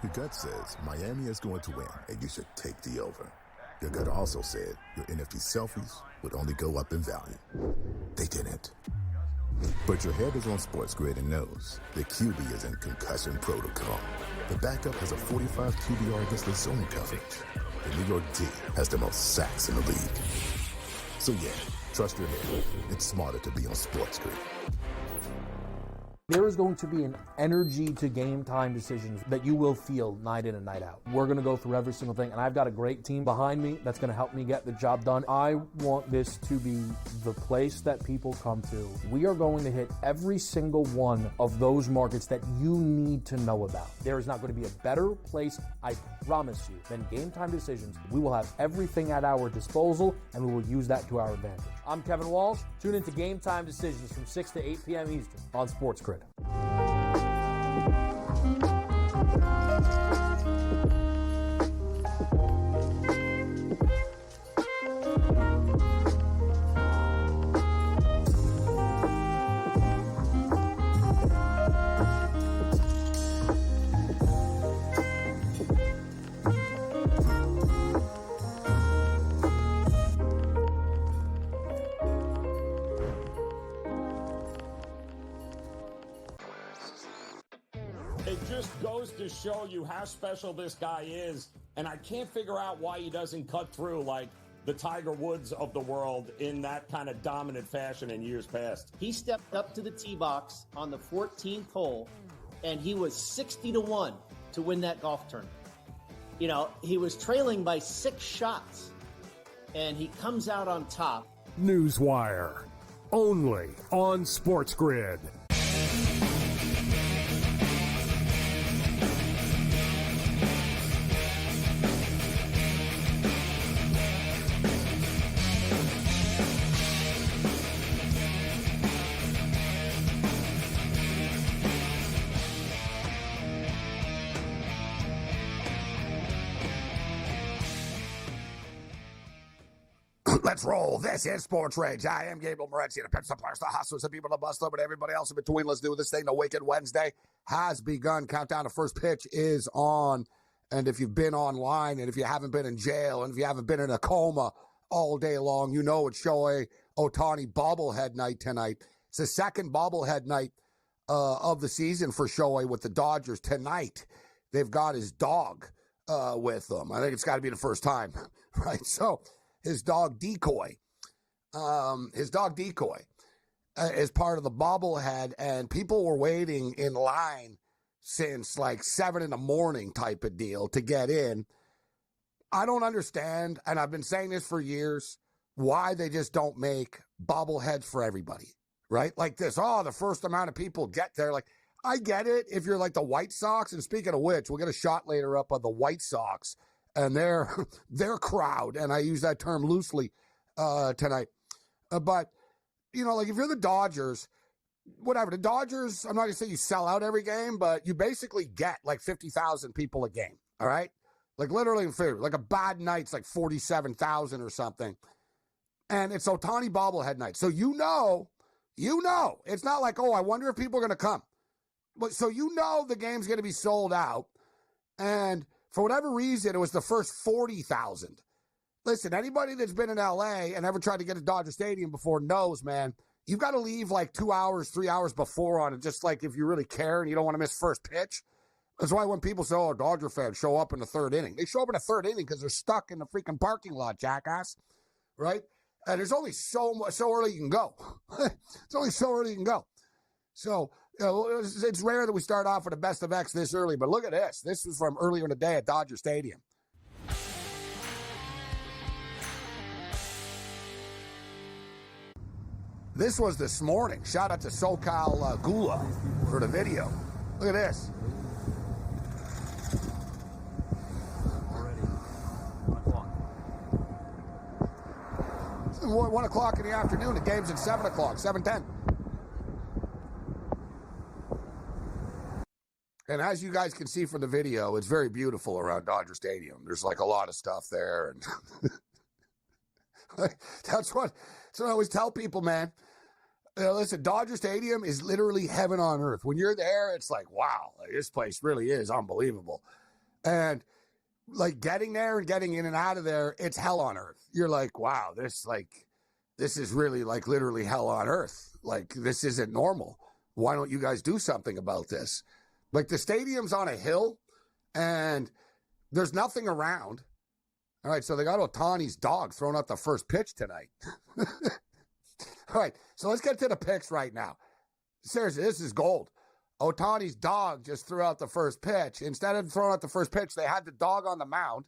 Your gut says Miami is going to win, and you should take the over. Your gut also said your NFT selfies would only go up in value. They didn't. But your head is on SportsGrid and knows the QB is in concussion protocol. The backup has a 45 QBR against the zone coverage. The New York D has the most sacks in the league. So yeah, trust your head. It's smarter to be on SportsGrid. There is going to be an energy to game time decisions that you will feel night in and night out. We're going to go through every single thing, and I've got a great team behind me that's going to help me get the job done. I want this to be the place that people come to. We are going to hit every single one of those markets that you need to know about. There is not going to be a better place, I promise you, than Game Time Decisions. We will have everything at our disposal, and we will use that to our advantage. I'm Kevin Walsh. Tune into Game Time Decisions from 6 to 8 p.m. Eastern on SportsGrid. It just goes to show you how special this guy is, and I can't figure out why he doesn't cut through like the Tiger Woods of the world in that kind of dominant fashion in years past. He stepped up to the tee box on the 14th hole, and he was 60-1 to win that golf tournament. You know, he was trailing by 6 shots, and he comes out on top. Newswire, only on SportsGrid. Let's roll. This is SportsRage. I am Gabriel Morency, the pimps, the players, the hustlers, the people, the bustler, but everybody else in between. Let's do this thing. The Wicked Wednesday has begun. Countdown to first pitch is on. And if you've been online, and if you haven't been in jail, and if you haven't been in a coma all day long, you know it's Shohei Ohtani bobblehead night tonight. It's the second bobblehead night of the season for Shohei with the Dodgers. Tonight, they've got his dog with them. I think it's got to be the first time, right? So his dog Decoy is part of the bobblehead, and people were waiting in line since like 7 a.m. type of deal to get in. I don't understand, and I've been saying this for years, why they just don't make bobbleheads for everybody, right? Like this, oh, the first amount of people get there. Like, I get it if you're like the White Sox, and speaking of which, we'll get a shot later up of the White Sox and their crowd, and I use that term loosely tonight. But, you know, like if you're the Dodgers, whatever, the Dodgers, I'm not going to say you sell out every game, but you basically get like 50,000 people a game, all right? Like literally, like a bad night's like 47,000 or something. And it's Ohtani bobblehead night. So you know, it's not like, oh, I wonder if people are going to come. But so you know the game's going to be sold out. And for whatever reason, it was the first 40,000. Listen, anybody that's been in L.A. and ever tried to get to Dodger Stadium before knows, man, you've got to leave like 2 hours, 3 hours before on it, just like if you really care and you don't want to miss first pitch. That's why when people say, oh, Dodger fans show up in the third inning, they show up in the third inning because they're stuck in the freaking parking lot, jackass, right? And there's only so early you can go. It's only so early you can go. So, you know, it's rare that we start off with the best of X this early, but look at this. This was from earlier in the day at Dodger Stadium. This was this morning. Shout out to SoCal Gula for the video. Look at this. It's 1 o'clock in the afternoon. The game's at 7 o'clock, 7:10. And as you guys can see from the video, it's very beautiful around Dodger Stadium. There's like a lot of stuff there. And that's what I always tell people, man. Listen, Dodger Stadium is literally heaven on earth. When you're there, it's like, wow, this place really is unbelievable. And like getting there and getting in and out of there, it's hell on earth. You're like, wow, this is really like literally hell on earth. Like, this isn't normal. Why don't you guys do something about this? Like, the stadium's on a hill and there's nothing around. All right, so they got Ohtani's dog throwing out the first pitch tonight. All right, so let's get to the picks right now. Seriously, this is gold. Ohtani's dog just threw out the first pitch. Instead of throwing out the first pitch, they had the dog on the mound.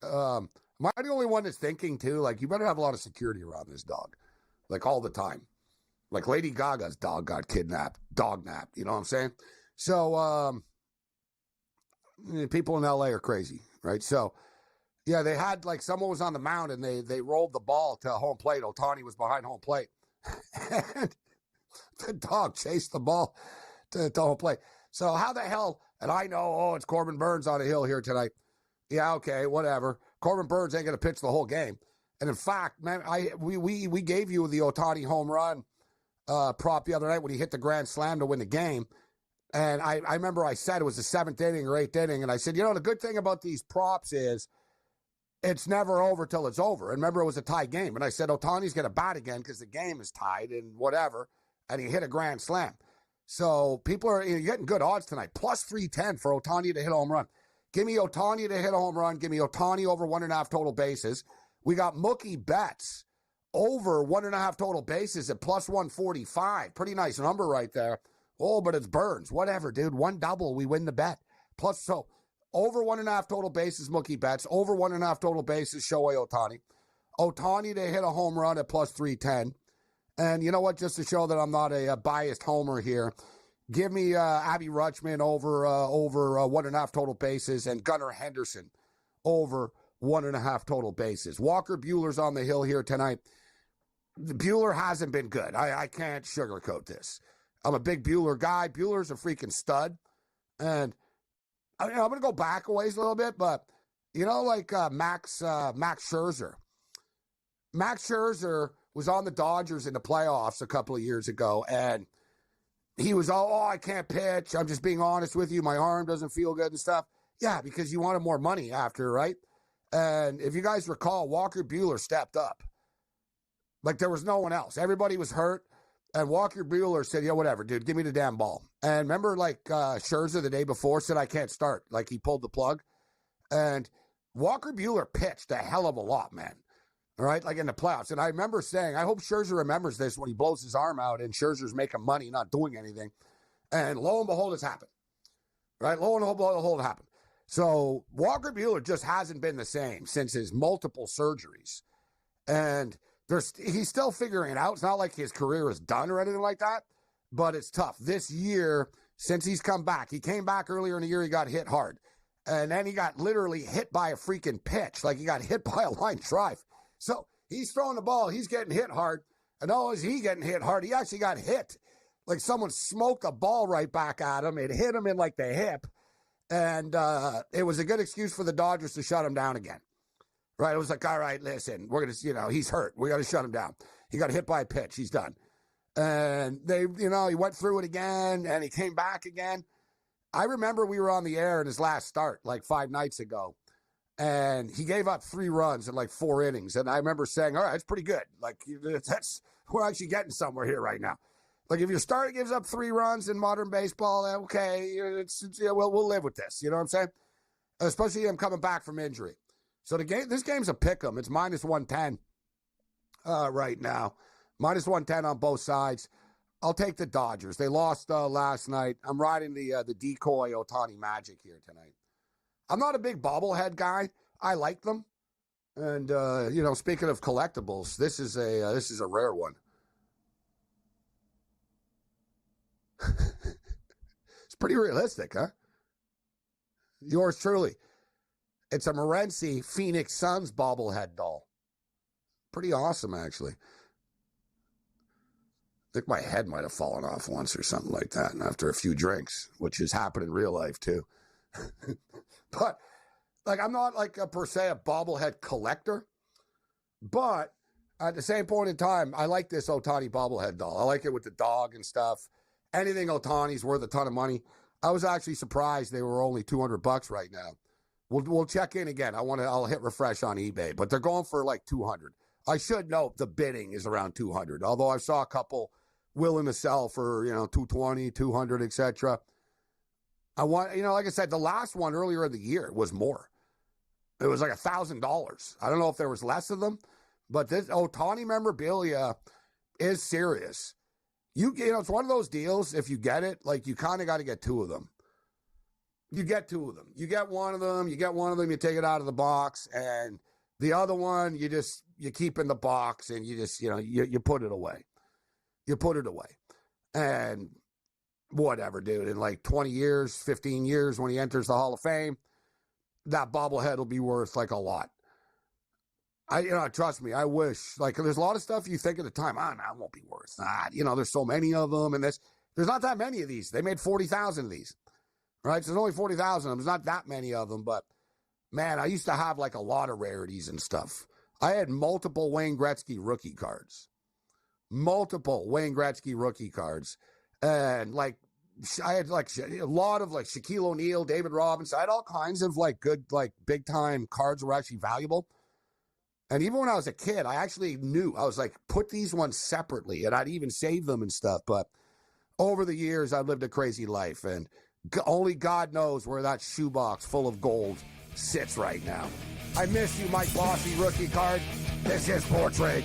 Am I the only one that's thinking, too? Like, you better have a lot of security around this dog. Like, all the time. Like, Lady Gaga's dog got kidnapped. Dog napped. You know what I'm saying? So, people in L.A. are crazy, right? So, yeah, they had, like, someone was on the mound, and they rolled the ball to home plate. Ohtani was behind home plate. And the dog chased the ball to home plate. So, how the hell, and I know, it's Corbin Burns on a hill here tonight. Yeah, okay, whatever. Corbin Burns ain't going to pitch the whole game. And in fact, man, we gave you the Ohtani home run prop the other night when he hit the grand slam to win the game. And I remember I said it was the 7th inning or 8th inning. And I said, the good thing about these props is it's never over till it's over. And remember, it was a tie game. And I said, Ohtani's going to bat again because the game is tied and whatever. And he hit a grand slam. So people are getting good odds tonight. Plus 310 for Ohtani to hit a home run. Give me Ohtani to hit a home run. Give me Ohtani over 1.5 total bases. We got Mookie Betts over 1.5 total bases at plus 145. Pretty nice number right there. Oh, but it's Burns. Whatever, dude. One double, we win the bet. Plus, so over 1.5 total bases, Mookie Betts. Over 1.5 total bases, Shohei Ohtani. Ohtani to hit a home run at plus 310. And you know what? Just to show that I'm not a biased homer here, give me Abby Rutschman over 1.5 total bases and Gunnar Henderson over 1.5 total bases. Walker Buehler's on the hill here tonight. Buehler hasn't been good. I can't sugarcoat this. I'm a big Buehler guy. Buehler's a freaking stud. And I'm going to go back a ways a little bit, but like Max Scherzer. Max Scherzer was on the Dodgers in the playoffs a couple of years ago, and he was I can't pitch. I'm just being honest with you. My arm doesn't feel good and stuff. Yeah, because you wanted more money after, right? And if you guys recall, Walker Buehler stepped up. Like, there was no one else. Everybody was hurt. And Walker Buehler said, yeah, whatever, dude, give me the damn ball. And remember, like, Scherzer the day before said, I can't start. Like, he pulled the plug. And Walker Buehler pitched a hell of a lot, man. All right, like in the playoffs. And I remember saying, I hope Scherzer remembers this when he blows his arm out and Scherzer's making money, not doing anything. And lo and behold, it's happened. Right? Lo and behold, it happened. So Walker Buehler just hasn't been the same since his multiple surgeries. And he's still figuring it out. It's not like his career is done or anything like that, but it's tough. This year, since he's come back, he came back earlier in the year, he got hit hard. And then he got literally hit by a freaking pitch. Like, he got hit by a line drive. So he's throwing the ball. He's getting hit hard. And not only is he getting hit hard, he actually got hit. Like, someone smoked a ball right back at him. It hit him in, like, the hip. And it was a good excuse for the Dodgers to shut him down again. Right? It was like, all right, listen, we're going to, he's hurt. We got to shut him down. He got hit by a pitch. He's done. And he went through it again, and he came back again. I remember we were on the air in his last start, like 5 nights ago. And he gave up 3 runs in like 4 innings. And I remember saying, all right, it's pretty good. Like, we're actually getting somewhere here right now. Like, if your starter gives up 3 runs in modern baseball, okay, we'll live with this. You know what I'm saying? Especially him coming back from injury. So this game's a pick'em. It's minus 110 right now. Minus 110 on both sides. I'll take the Dodgers. They lost last night. I'm riding the decoy Ohtani magic here tonight. I'm not a big bobblehead guy. I like them. And, speaking of collectibles, this is a rare one. It's pretty realistic, huh? Yours truly. It's a Morency Phoenix Suns bobblehead doll. Pretty awesome, actually. I think my head might have fallen off once or something like that after a few drinks, which has happened in real life, too. But, like, I'm not, like, per se a bobblehead collector. But at the same point in time, I like this Ohtani bobblehead doll. I like it with the dog and stuff. Anything Ohtani's worth a ton of money. I was actually surprised they were only $200 right now. We'll check in again. I'll hit refresh on eBay, but they're going for like 200. I should note the bidding is around 200, although I saw a couple willing to sell for, 220, 200, etc. Like I said, the last one earlier in the year was more. It was like $1,000. I don't know if there was less of them, but this Ohtani memorabilia is serious. It's one of those deals, if you get it, like you kind of got to get two of them. You get two of them. You get one of them, you take it out of the box, and the other one, you keep in the box, and you put it away. You put it away. And whatever, dude, in like 20 years, 15 years, when he enters the Hall of Fame, that bobblehead will be worth like a lot. Trust me, I wish, like, there's a lot of stuff you think at the time, that won't be worth that. There's so many of them, and there's not that many of these. They made 40,000 of these, right? So there's only 40,000 of them. There's not that many of them, but man, I used to have like a lot of rarities and stuff. I had multiple Wayne Gretzky rookie cards. And like, I had like a lot of like Shaquille O'Neal, David Robinson. I had all kinds of like good, like big time cards that were actually valuable. And even when I was a kid, I actually knew, I was like, put these ones separately, and I'd even save them and stuff. But over the years, I've lived a crazy life, and only God knows where that shoebox full of gold sits right now. I miss you, Mike Bossy rookie card. This is SportsRage.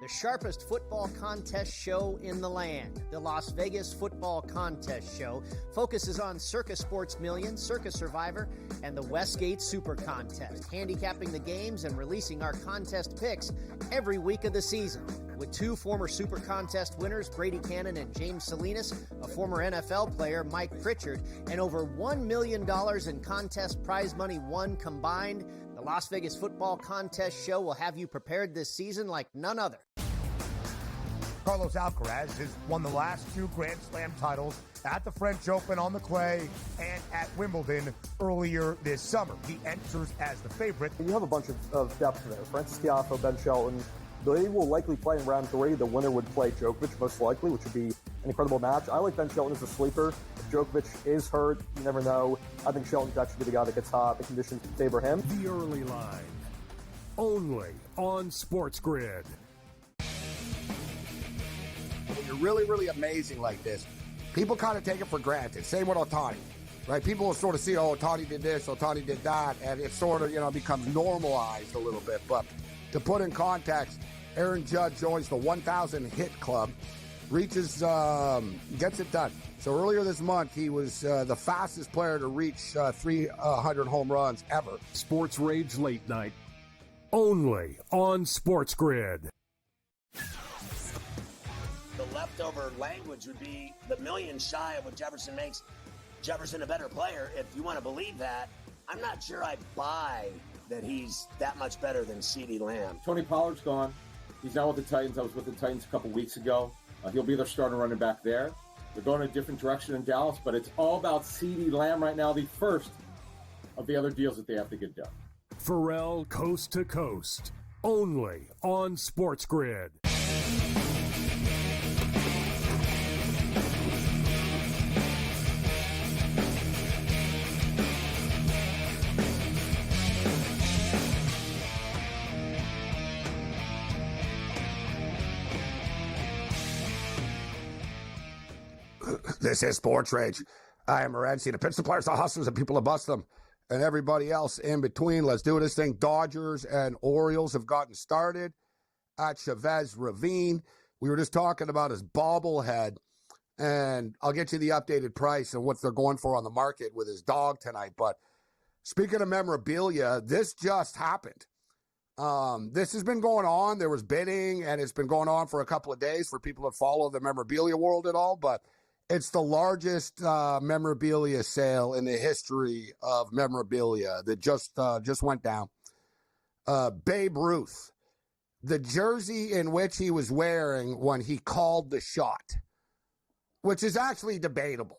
The sharpest football contest show in the land, the Las Vegas Football Contest Show, focuses on Circus Sports Million, Circus Survivor, and the Westgate Super Contest, handicapping the games and releasing our contest picks every week of the season. With two former Super Contest winners, Brady Cannon and James Salinas, a former NFL player, Mike Pritchard, and over $1 million in contest prize money won combined, the Las Vegas Football Contest Show will have you prepared this season like none other. Carlos Alcaraz has won the last two Grand Slam titles at the French Open on the clay and at Wimbledon earlier this summer. He enters as the favorite. You have a bunch of depth there. Francis Tiafoe, Ben Shelton. They will likely play in round 3. The winner would play Djokovic, most likely, which would be an incredible match. I like Ben Shelton as a sleeper. If Djokovic is hurt, you never know. I think Shelton could actually be the guy that gets hot. The conditions favor him. The early line, only on SportsGrid. When you're really, really amazing like this, people kind of take it for granted. Same with Ohtani, right? People will sort of see, Ohtani did this, Ohtani did that, and it sort of, becomes normalized a little bit. But to put in context, Aaron Judge joins the 1,000 hit club, gets it done. So earlier this month, he was the fastest player to reach 300 home runs ever. SportsRage Late Night, only on SportsGrid. The leftover language would be the million shy of what Jefferson makes Jefferson a better player. If you want to believe that, I'm not sure I buy that he's that much better than CeeDee Lamb. Tony Pollard's gone. He's now with the Titans. I was with the Titans a couple weeks ago. He'll be their starting running back there. They're going a different direction in Dallas, but it's all about CeeDee Lamb right now, the first of the other deals that they have to get done. Pharrell Coast to Coast, only on SportsGrid. This is SportsRage. I am Morency. The pitch suppliers, the hustlers, the people that bust them, and everybody else in between. Let's do this thing. Dodgers and Orioles have gotten started at Chavez Ravine. We were just talking about his bobblehead, and I'll get you the updated price and what they're going for on the market with his dog tonight. But speaking of memorabilia, this just happened. This has been going on. There was bidding, and it's been going on for a couple of days for people that follow the memorabilia world at all, but it's the largest memorabilia sale in the history of memorabilia that just went down. Babe Ruth the jersey in which he was wearing when he called the shot, which is actually debatable.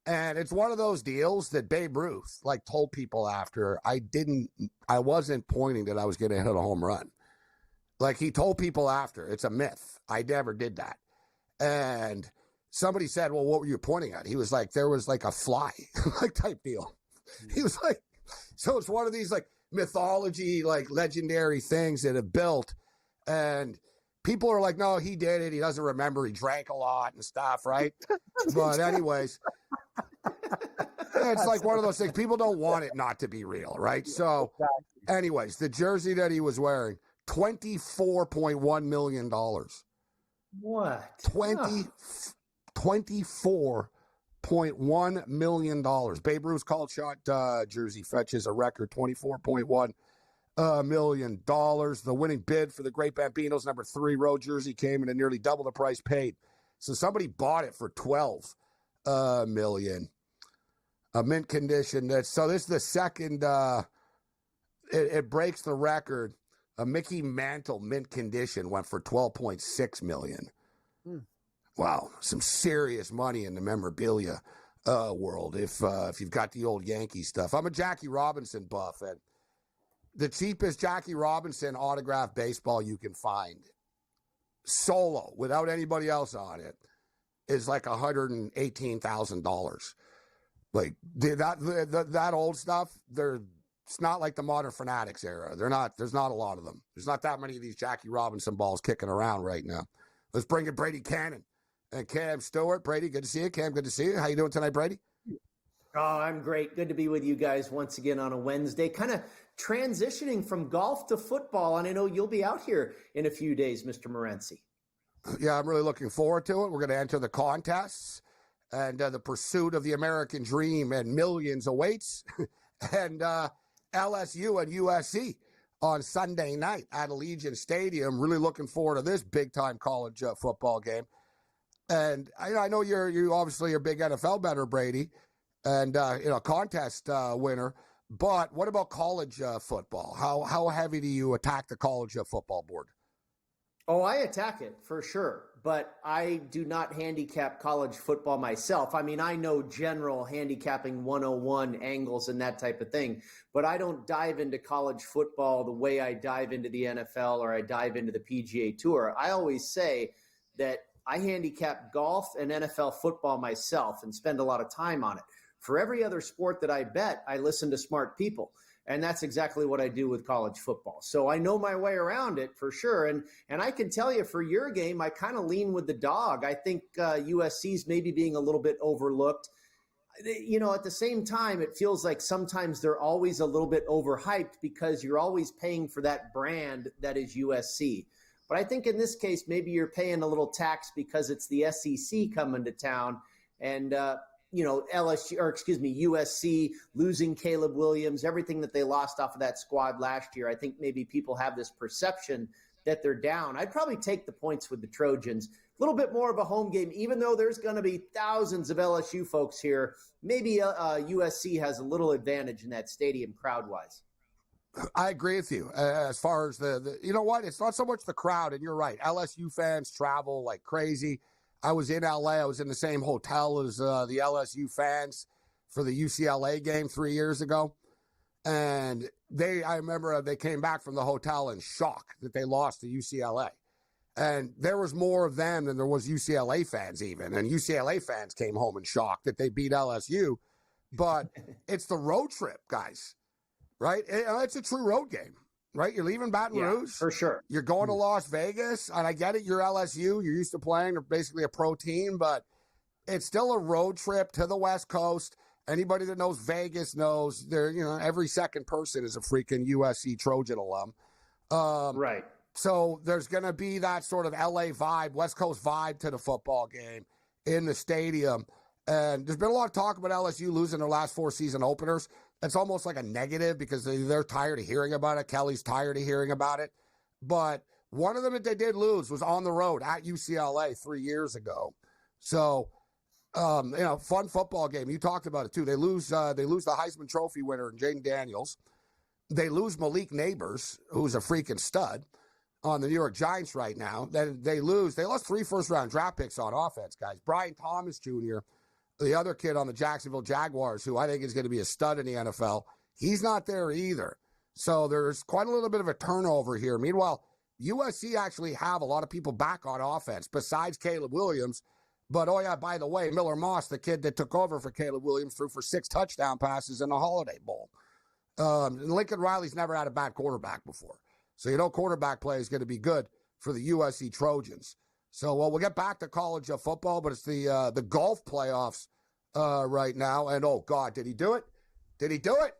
And it's one of those deals that Babe Ruth told people after. I wasn't pointing that I was going to hit a home run. He told people after. It's a myth. I never did that. And somebody said, well, what were you pointing at? He was like, there was a fly type deal. He was like, so it's one of these mythology, legendary things that have built. And people are like, no, he did it. He doesn't remember. He drank a lot and stuff, right? But anyways, it's one of those things. People don't want it not to be real, right? So anyways, the jersey that he was wearing, $24.1 million. What? $24.1 million. Babe Ruth's called shot jersey fetches a record $24.1 million. The winning bid for the Great Bambino's number 3 road jersey came in at nearly double the price paid. So somebody bought it for $12 million. A mint condition. So this is the second. It breaks the record. A Mickey Mantle mint condition went for $12.6 million. Wow, some serious money in the memorabilia world. If you've got the old Yankee stuff, I'm a Jackie Robinson buff, and the cheapest Jackie Robinson autographed baseball you can find, solo without anybody else on it, is $118,000. That old stuff, it's not like the modern Fanatics era. There's not a lot of them. There's not that many of these Jackie Robinson balls kicking around right now. Let's bring in Brady Cannon and Cam Stewart. Brady, good to see you. Cam, good to see you. How you doing tonight, Brady? Oh, I'm great. Good to be with you guys once again on a Wednesday. Kind of transitioning from golf to football, and I know you'll be out here in a few days, Mr. Morency. Yeah, I'm really looking forward to it. We're going to enter the contests, and the pursuit of the American dream and millions awaits. And LSU and USC on Sunday night at Allegiant Stadium. Really looking forward to this big-time college football game. And I know you obviously are a big NFL bettor, Brady, and contest winner. But what about college football? How heavy do you attack the college football board? Oh, I attack it for sure, but I do not handicap college football myself. I mean, I know general handicapping 101 angles and that type of thing, but I don't dive into college football the way I dive into the NFL or I dive into the PGA Tour. I always say that I handicap golf and NFL football myself and spend a lot of time on it. For every other sport that I bet, I listen to smart people. And that's exactly what I do with college football. So I know my way around it for sure. And I can tell you for your game, I kind of lean with the dog. I think USC's maybe being a little bit overlooked. At the same time, it feels like sometimes they're always a little bit overhyped because you're always paying for that brand that is USC. But I think in this case, maybe you're paying a little tax because it's the SEC coming to town and, USC losing Caleb Williams, everything that they lost off of that squad last year. I think maybe people have this perception that they're down. I'd probably take the points with the Trojans. A little bit more of a home game, even though there's going to be thousands of LSU folks here. Maybe USC has a little advantage in that stadium crowd-wise. I agree with you. As far as the you know what? It's not so much the crowd, and you're right. LSU fans travel like crazy. I was in LA. I was in the same hotel as the LSU fans for the UCLA game 3 years ago. And I remember they came back from the hotel in shock that they lost to UCLA. And there was more of them than there was UCLA fans even. And UCLA fans came home in shock that they beat LSU. But it's the road trip, guys, right? It's a true road game. Right? You're leaving Baton Rouge. For sure. You're going to Las Vegas. And I get it. You're LSU. You're used to playing. They're basically a pro team. But it's still a road trip to the West Coast. Anybody that knows Vegas knows every second person is a freaking USC Trojan alum. Right. So there's going to be that sort of LA vibe, West Coast vibe to the football game in the stadium. And there's been a lot of talk about LSU losing their last 4 season openers. It's almost like a negative because they're tired of hearing about it. Kelly's tired of hearing about it. But one of them that they did lose was on the road at UCLA 3 years ago. So, fun football game. You talked about it too. They lose the Heisman Trophy winner, Jaden Daniels. They lose Malik Neighbors, who's a freaking stud. on the New York Giants right now. Then they lose. They lost 3 first-round draft picks on offense, guys. Brian Thomas Jr., the other kid on the Jacksonville Jaguars, who I think is going to be a stud in the NFL, he's not there either. So there's quite a little bit of a turnover here. Meanwhile, USC actually have a lot of people back on offense besides Caleb Williams. But, oh, yeah, by the way, Miller Moss, the kid that took over for Caleb Williams, threw for 6 touchdown passes in the Holiday Bowl. Lincoln Riley's never had a bad quarterback before. So, quarterback play is going to be good for the USC Trojans. So, we'll get back to college football, but it's the golf playoffs right now. And, oh, God, did he do it? Did he do it?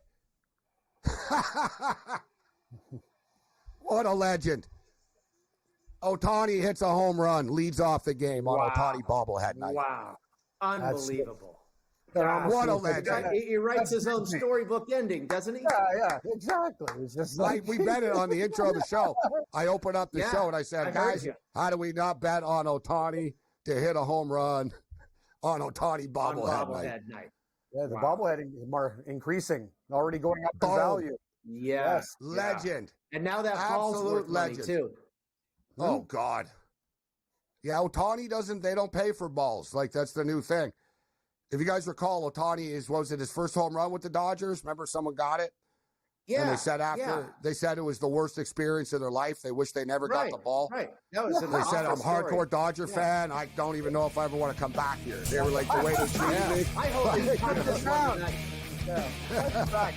What a legend. Ohtani hits a home run, leads off the game on Ohtani bobblehead night. Wow. Unbelievable. What a legend. He writes his own storybook ending, doesn't he? Yeah, exactly. It's just like we bet it on the intro of the show. I opened up the show and I said, guys, how do we not bet on Ohtani to hit a home run on Ohtani bobblehead night? Yeah, the bobblehead is increasing, already going up in value. Yes. Legend. And now that ball's worth money, too. Oh, God. Yeah, Ohtani they don't pay for balls. Like, that's the new thing. If you guys recall, Ohtani was it his first home run with the Dodgers? Remember someone got it? Yeah. And they said it was the worst experience of their life. They wish they never got the ball. Right. That was They said, I'm a hardcore Dodger fan. I don't even know if I ever want to come back here. They were like, the way they treated me. I hope he cut this one tonight. Yeah.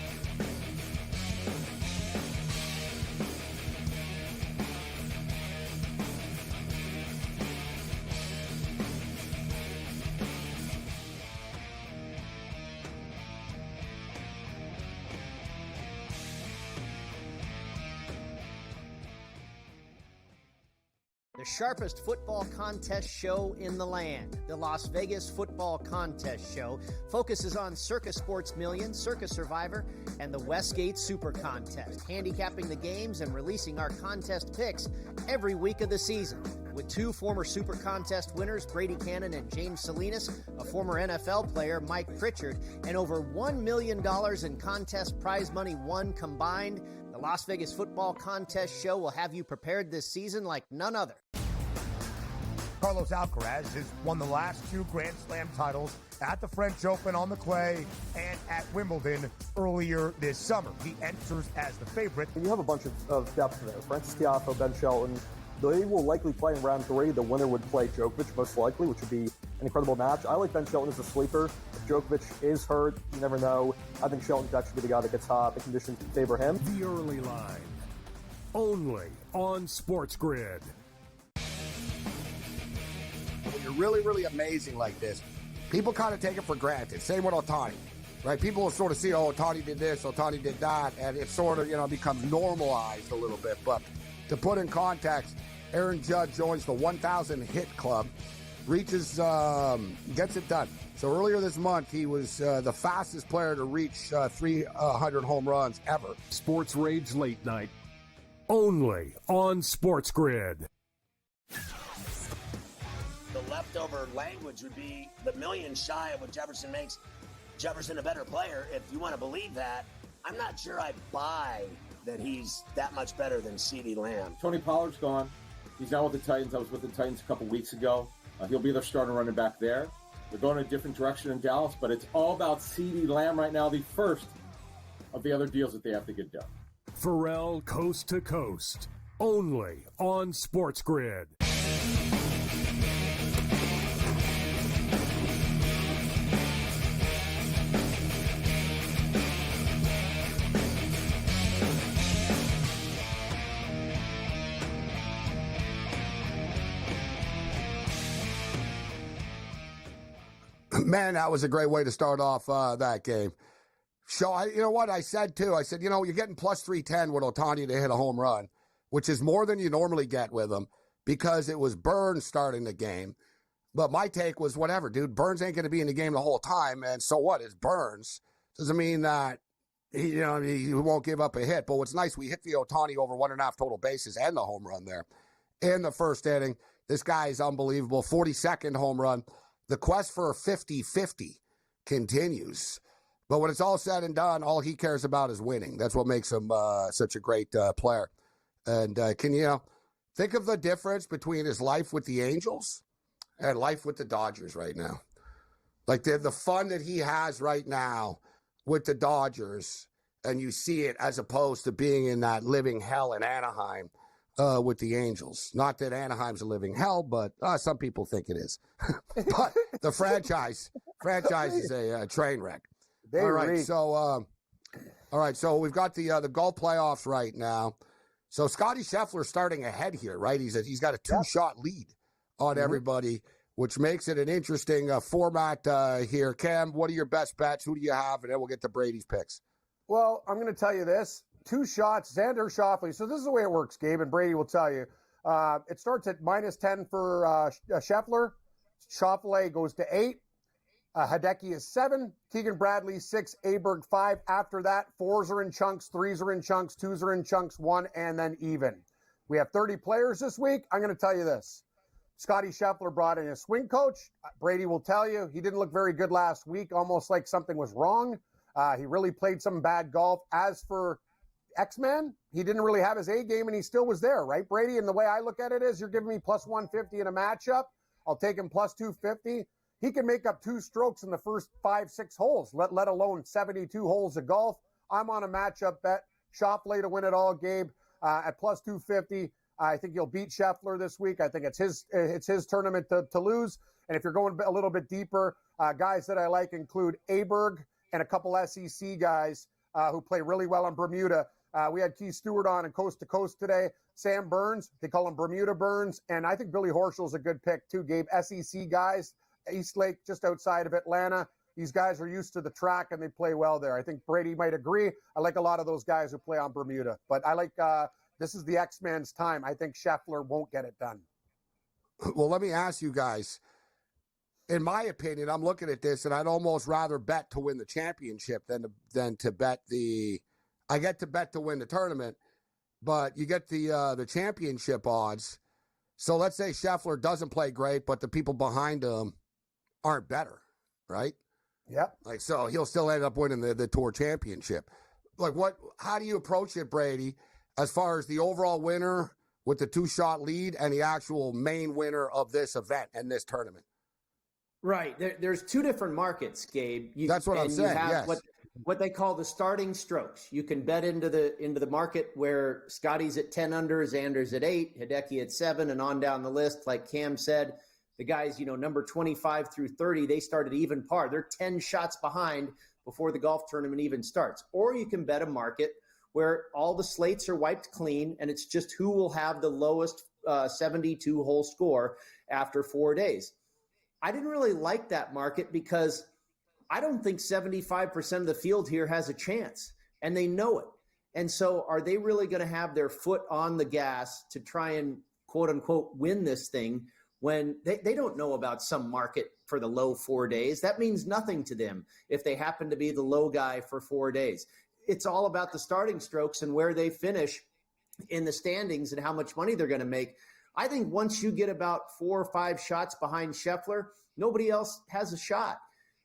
The sharpest football contest show in the land, the Las Vegas Football Contest Show, focuses on Circus Sports Million, Circus Survivor, and the Westgate Super Contest, handicapping the games and releasing our contest picks every week of the season. With 2 former Super Contest winners, Brady Cannon and James Salinas, a former NFL player, Mike Pritchard, and over $1 million in contest prize money won combined, the Las Vegas Football Contest Show will have you prepared this season like none other. Carlos Alcaraz has won the last 2 Grand Slam titles at the French Open on the clay and at Wimbledon earlier this summer. He enters as the favorite. You have a bunch of depth there. Francis Tiafoe, Ben Shelton. They will likely play in round 3. The winner would play Djokovic, most likely, which would be an incredible match. I like Ben Shelton as a sleeper. If Djokovic is hurt, you never know. I think Shelton could actually be the guy that gets hot. The conditions favor him. The early line. Only on SportsGrid. When you're really, really amazing like this, people kind of take it for granted. Same with Ohtani, right? People will sort of see, oh, Ohtani did this, Ohtani did that, and it sort of, becomes normalized a little bit. But to put in context, Aaron Judge joins the 1,000 hit club, reaches, gets it done. So earlier this month, he was the fastest player to reach 300 home runs ever. SportsRage Late Night. Only on SportsGrid. The leftover language would be the million shy of what Jefferson makes Jefferson a better player. If you want to believe that, I'm not sure I buy that he's that much better than CeeDee Lamb. Tony Pollard's gone. He's now with the Titans. I was with the Titans a couple weeks ago. He'll be their starting running back there. They're going a different direction in Dallas, but it's all about CeeDee Lamb right now, the first of the other deals that they have to get done. Pharrell Coast to Coast. Only on SportsGrid. Man, that was a great way to start off that game. So, you know what I said, too? I said, you're getting plus 310 with Ohtani to hit a home run, which is more than you normally get with him because it was Burns starting the game. But my take was, whatever, dude. Burns ain't going to be in the game the whole time, and so what? It's Burns. Doesn't mean that he won't give up a hit. But what's nice, we hit the Ohtani over 1.5 total bases and the home run there in the first inning. This guy is unbelievable. 42nd home run. The quest for a 50-50 continues. But when it's all said and done, all he cares about is winning. That's what makes him such a great player. And Think of the difference between his life with the Angels and life with the Dodgers right now. Like the fun that he has right now with the Dodgers, and you see it as opposed to being in that living hell in Anaheim with the Angels. Not that Anaheim's a living hell, but some people think it is. But the franchise is a train wreck. All right, so we've got the golf playoffs right now. So Scotty Scheffler's starting ahead here, right? He's got a 2-shot lead on everybody, which makes it an interesting format here. Cam, what are your best bets? Who do you have? And then we'll get to Brady's picks. Well, I'm going to tell you this. 2 shots, Xander Schauffele. So this is the way it works, Gabe, and Brady will tell you. It starts at -10 for Scheffler. Schauffele goes to 8. Hideki is 7. Keegan Bradley 6. Aberg 5. After that, 4s are in chunks, 3s are in chunks, 2s are in chunks, 1, and then even. We have 30 players this week. I'm going to tell you this. Scotty Scheffler brought in a swing coach. Brady will tell you he didn't look very good last week, almost like something was wrong. He really played some bad golf. As for X-Man, he didn't really have his A game, and he still was there, right, Brady? And the way I look at it is you're giving me plus 150 in a matchup. I'll take him plus 250. He can make up 2 strokes in the first 5-6 holes, let alone 72 holes of golf. I'm on a matchup bet. Schauffele to win it all, Gabe, at plus 250. I think he'll beat Scheffler this week. I think it's his tournament to lose. And if you're going a little bit deeper, guys that I like include Aberg and a couple SEC guys who play really well in Bermuda. We had Keith Stewart on Coast to Coast today. Sam Burns, they call him Bermuda Burns. And I think Billy Horschel's a good pick too, Gabe. SEC guys, East Lake, just outside of Atlanta. These guys are used to the track and they play well there. I think Brady might agree. I like a lot of those guys who play on Bermuda. But I like this is the X-Man's time. I think Scheffler won't get it done. Well, let me ask you guys. In my opinion, I'm looking at this, and I'd almost rather bet to win the championship than to bet the. I get to bet to win the tournament, but you get the championship odds. So let's say Scheffler doesn't play great, but the people behind him aren't better, right? Yep. Like, so he'll still end up winning the tour championship. Like, how do you approach it, Brady, as far as the overall winner with the 2-shot lead and the actual main winner of this event and this tournament? Right. There's 2 different markets, Gabe. That's what I'm saying. You have yes. what they call the starting strokes. You can bet into the market where Scotty's at 10 under, Xander's at 8, Hideki at 7, and on down the list. Like Cam said, the guys, number 25 through 30, they started even par. They're 10 shots behind before the golf tournament even starts. Or you can bet a market where all the slates are wiped clean, and it's just who will have the lowest 72-hole score after 4 days. I didn't really like that market because I don't think 75% of the field here has a chance, and they know it. And so are they really going to have their foot on the gas to try and, quote unquote, win this thing when they don't know about some market for the low 4 days? That means nothing to them if they happen to be the low guy for 4 days. It's all about the starting strokes and where they finish in the standings and how much money they're going to make. I think once you get about 4 or 5 shots behind Scheffler, nobody else has a shot.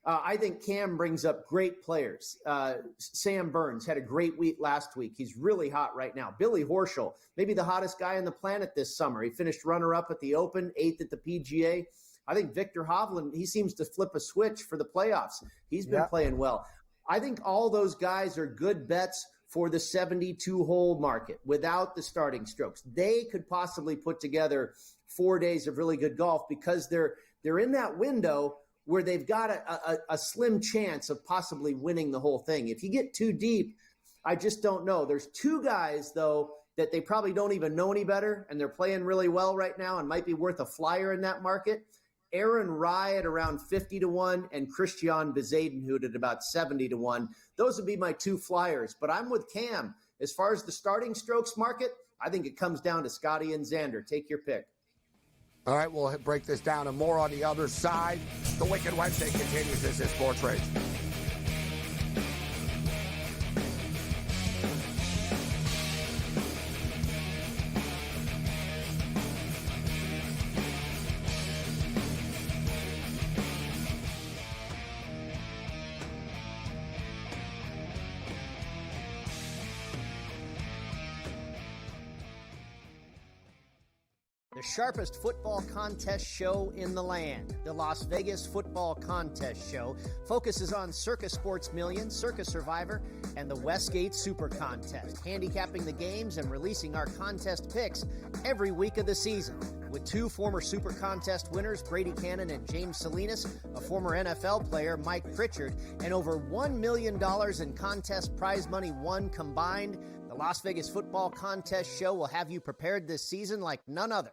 I think Cam brings up great players. Sam Burns had a great week last week. He's really hot right now. Billy Horschel, maybe the hottest guy on the planet this summer. He finished runner-up at the Open, 8th at the PGA. I think Victor Hovland, he seems to flip a switch for the playoffs. He's been playing well. I think all those guys are good bets for the 72-hole market without the starting strokes. They could possibly put together 4 days of really good golf because they're in that window where they've got a slim chance of possibly winning the whole thing. If you get too deep, I just don't know. There's 2 guys, though, that they probably don't even know any better, and they're playing really well right now and might be worth a flyer in that market. Aaron Rai at around 50-1 and Christian Bezuidenhout at about 70-1. Those would be my 2 flyers. But I'm with Cam. As far as the starting strokes market, I think it comes down to Scotty and Xander. Take your pick. All right, we'll break this down and more on the other side. The Wicked Wednesday continues. This is Sports Rage. the sharpest football contest show in the land. The Las Vegas Football Contest Show focuses on Circus Sports Million, Circus Survivor, and the Westgate Super Contest, handicapping the games and releasing our contest picks every week of the season. With two former Super Contest winners, Brady Cannon and James Salinas, a former NFL player, Mike Pritchard, and over $1 million in contest prize money won combined, the Las Vegas Football Contest Show will have you prepared this season like none other.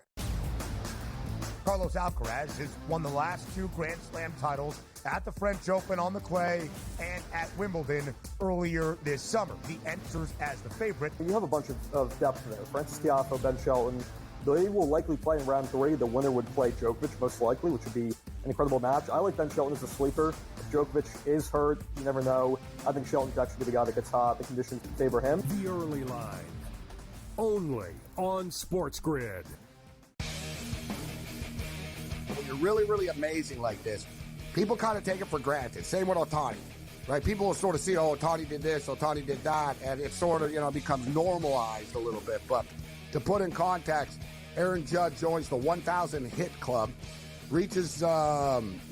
Carlos Alcaraz has won the last two Grand Slam titles at the French Open on the clay and at Wimbledon earlier this summer. He enters as the favorite. You have a bunch of depth there. Francis Tiafoe, Ben Shelton. They will likely play in round 3. The winner would play Djokovic, most likely, which would be an incredible match. I like Ben Shelton as a sleeper. If Djokovic is hurt, you never know. I think Shelton's actually the guy that gets hot. The conditions favor him. The early line, only on SportsGrid. When you're really, really amazing like this, people kind of take it for granted. Same with Ohtani, right? People will sort of see, oh, Ohtani did this, Ohtani did that, and it sort of, becomes normalized a little bit. But to put in context, Aaron Judge joins the 1,000 hit club, reaches,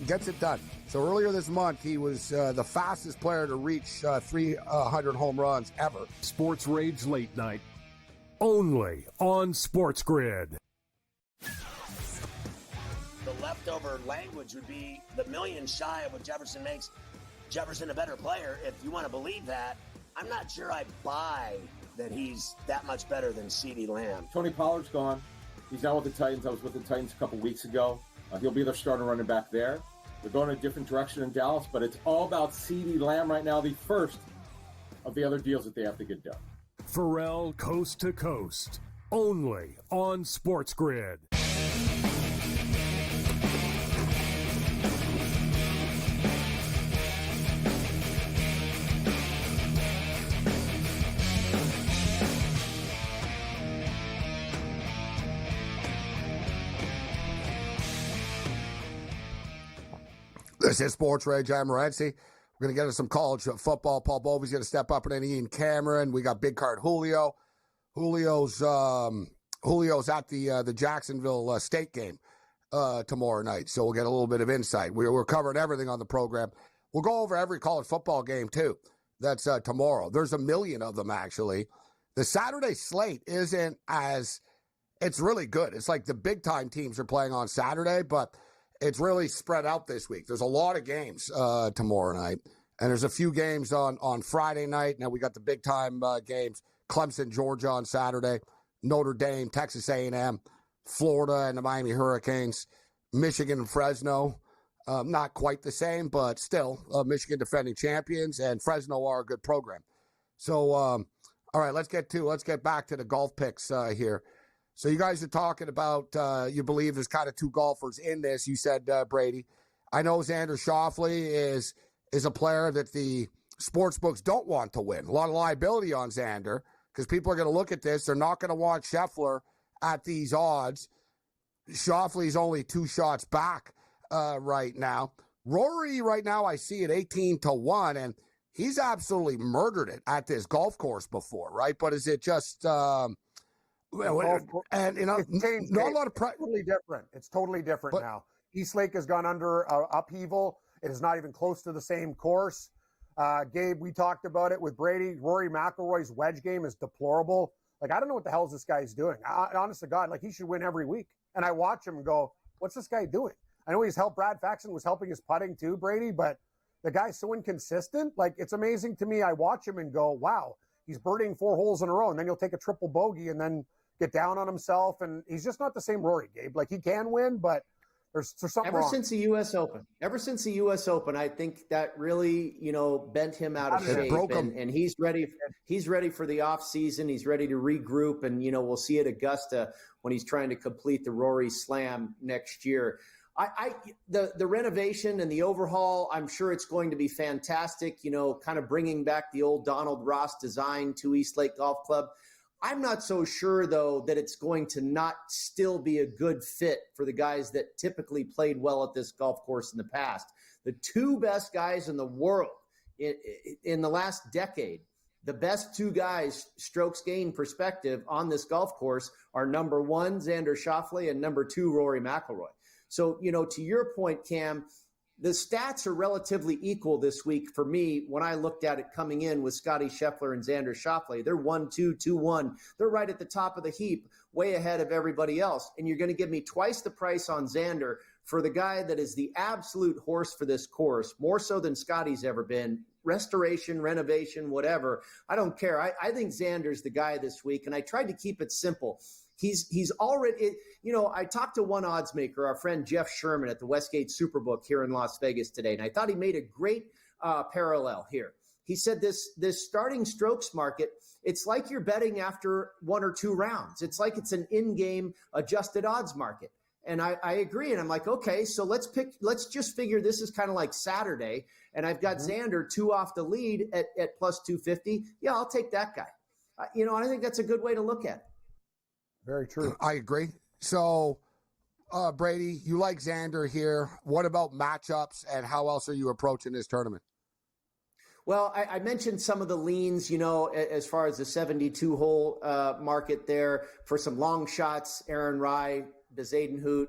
gets it done. So earlier this month, he was the fastest player to reach 300 home runs ever. SportsRage Late Night, only on SportsGrid. The leftover language would be the million shy of what Jefferson makes Jefferson a better player. If you want to believe that, I'm not sure I buy that he's that much better than CeeDee Lamb. Tony Pollard's gone. He's now with the Titans. I was with the Titans a couple weeks ago. He'll be their starting running back there. They're going a different direction in Dallas, but it's all about CeeDee Lamb right now, the first of the other deals that they have to get done. Pharrell Coast to Coast, only on SportsGrid. This is SportsRage. I'm Morency. We're going to get into some college football. Paul Bovey's going to step up, and then Ian Cameron. We got big card Julio. Julio's at the Jacksonville State game tomorrow night, so we'll get a little bit of insight. We're covering everything on the program. We'll go over every college football game, too. That's tomorrow. There's a million of them, actually. The Saturday slate isn't as – it's really good. It's like the big-time teams are playing on Saturday, but – it's really spread out this week. There's a lot of games tomorrow night, and there's a few games on Friday night. Now we got the big-time games, Clemson, Georgia on Saturday, Notre Dame, Texas A&M, Florida and the Miami Hurricanes, Michigan and Fresno. Not quite the same, but still Michigan defending champions, and Fresno are a good program. So, all right, let's get back to the golf picks here. So you guys are talking about you believe there's kind of two golfers in this. You said Brady. I know Xander Schauffele is a player that the sports books don't want to win. A lot of liability on Xander because people are going to look at this. They're not going to want Scheffler at these odds. Schauffele's only 2 shots back right now. Rory right now I see at 18-1, and he's absolutely murdered it at this golf course before, right? But is it just and not a lot of totally different. It's totally different now. Eastlake has gone under upheaval. It is not even close to the same course. Gabe, we talked about it with Brady. Rory McIlroy's wedge game is deplorable. Like, I don't know what the hell this guy's doing. Honest to God, like, he should win every week. And I watch him and go, what's this guy doing? I know he's helped. Brad Faxon was helping his putting too, Brady, but the guy's so inconsistent. Like, it's amazing to me. I watch him and go, wow, he's birdieing 4 holes in a row, and then he'll take a triple bogey and then get down on himself, and he's just not the same Rory, Gabe. Like, he can win, but there's something wrong. Ever since the U.S. Open, I think that really, bent him out of shape, and he's ready. He's ready for the off season. He's ready to regroup, and we'll see at Augusta when he's trying to complete the Rory Slam next year. The renovation and the overhaul, I'm sure it's going to be fantastic. Kind of bringing back the old Donald Ross design to Eastlake Golf Club. I'm not so sure, though, that it's going to not still be a good fit for the guys that typically played well at this golf course in the past. The 2 best guys in the world in the last decade the best two guys, strokes gain perspective on this golf course are number 1, Xander Schauffele, and number 2, Rory McIlroy. So, to your point, Cam, the stats are relatively equal this week for me when I looked at it coming in with Scottie Scheffler and Xander Schauffele. They're 1-2, 2-1. They're right at the top of the heap, way ahead of everybody else. And you're going to give me twice the price on Xander for the guy that is the absolute horse for this course, more so than Scottie's ever been. Restoration, renovation, whatever. I don't care. I think Xander's the guy this week, and I tried to keep it simple. He's already, I talked to one odds maker, our friend Jeff Sherman at the Westgate Superbook here in Las Vegas today, and I thought he made a great parallel here. He said this starting strokes market, it's like you're betting after 1 or 2 rounds. It's like it's an in-game adjusted odds market. And I agree. And I'm like, okay, so let's just figure this is kind of like Saturday. And I've got Xander 2 off the lead at plus 250. Yeah, I'll take that guy. I think that's a good way to look at it. Very true. I agree. So, Brady, you like Xander here. What about matchups, and how else are you approaching this tournament? Well, I mentioned some of the leans, as far as the 72-hole market there for some long shots, Aaron Rai, Bezadenhout,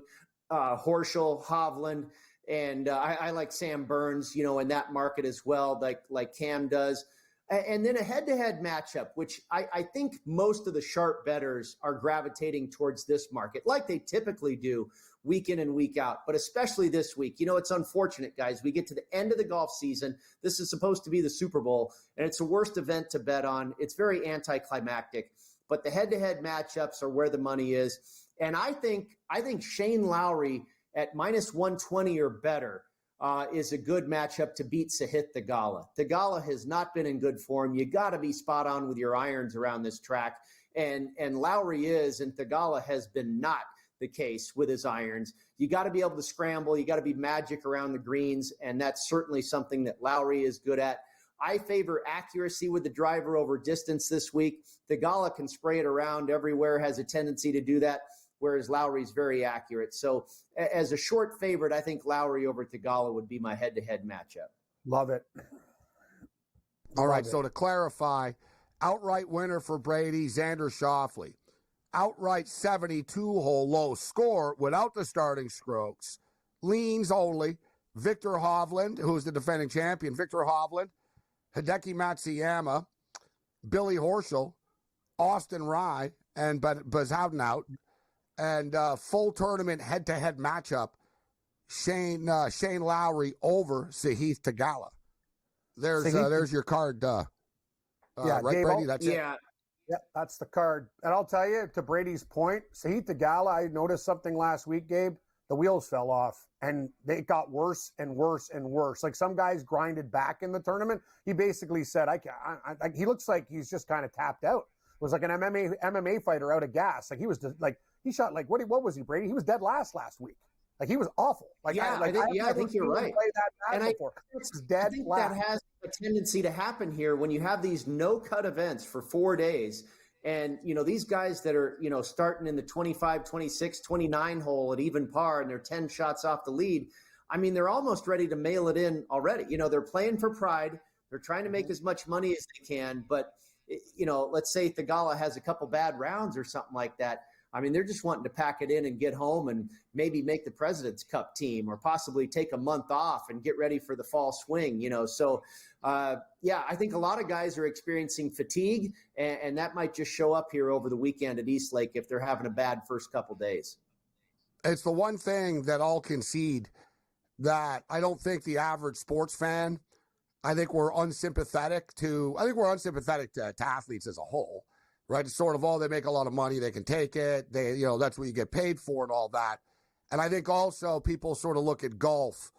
Horschel, Hovland, and I like Sam Burns, in that market as well, like Cam does. And then a head-to-head matchup, which I think most of the sharp bettors are gravitating towards this market, like they typically do week in and week out, but especially this week. It's unfortunate, guys. We get to the end of the golf season. This is supposed to be the Super Bowl, and it's the worst event to bet on. It's very anticlimactic, but the head-to-head matchups are where the money is. And I think Shane Lowry at minus 120 or better is a good matchup to beat Sahith Theegala. Theegala has not been in good form. You got to be spot on with your irons around this track. And Lowry is, and Theegala has been not the case with his irons. You got to be able to scramble. You got to be magic around the greens. And that's certainly something that Lowry is good at. I favor accuracy with the driver over distance this week. Theegala can spray it around everywhere, has a tendency to do that, whereas Lowry's very accurate. So as a short favorite, I think Lowry over Theegala would be my head-to-head matchup. Love it. All right, so to clarify, outright winner for Brady, Xander Schauffele. Outright 72-hole low score without the starting strokes. Leans only, Victor Hovland, who's the defending champion, Victor Hovland, Hideki Matsuyama, Billy Horschel, Austin Rai, and Bezadenhout. And full tournament head-to-head matchup, Shane Lowry over Sahith Theegala. There's your card. Right, Gabe, Brady? That's it. Yeah, that's the card. And I'll tell you, to Brady's point, Sahith Theegala, I noticed something last week, Gabe. The wheels fell off, and they got worse and worse and worse. Like some guys grinded back in the tournament. He basically said, he looks like he's just kind of tapped out. It was like an MMA fighter out of gas. Like he was he shot like what was he, Brady? He was dead last week. Like he was awful. Like I think you're right. And I think that has a tendency to happen here when you have these no-cut events for 4 days. And, these guys that are, starting in the 25, 26, 29 hole at even par, and they're 10 shots off the lead. I mean, they're almost ready to mail it in already. They're playing for pride. They're trying to make as much money as they can. But, let's say Theegala has a couple bad rounds or something like that. I mean, they're just wanting to pack it in and get home and maybe make the President's Cup team or possibly take a month off and get ready for the fall swing, So, I think a lot of guys are experiencing fatigue, and that might just show up here over the weekend at Eastlake if they're having a bad first couple days. It's the one thing that I'll concede that I don't think the average sports fan, I think we're unsympathetic to athletes as a whole. Right, it's sort of, they make a lot of money, they can take it, that's what you get paid for and all that. And I think also people sort of look at golf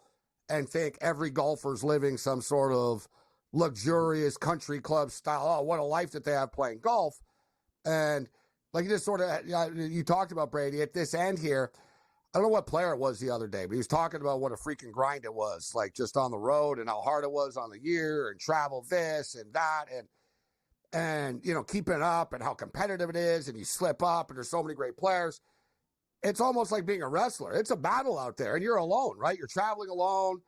and think every golfer's living some sort of luxurious country club style. Oh, what a life that they have playing golf. And like you just sort of, you talked about Brady at this end here. I don't know what player it was the other day, but he was talking about what a freaking grind it was, like just on the road and how hard it was on the year and travel this and that. And keeping it up and how competitive it is, and you slip up, and there's so many great players. It's almost like being a wrestler. It's a battle out there, and you're alone, right? You're traveling alone.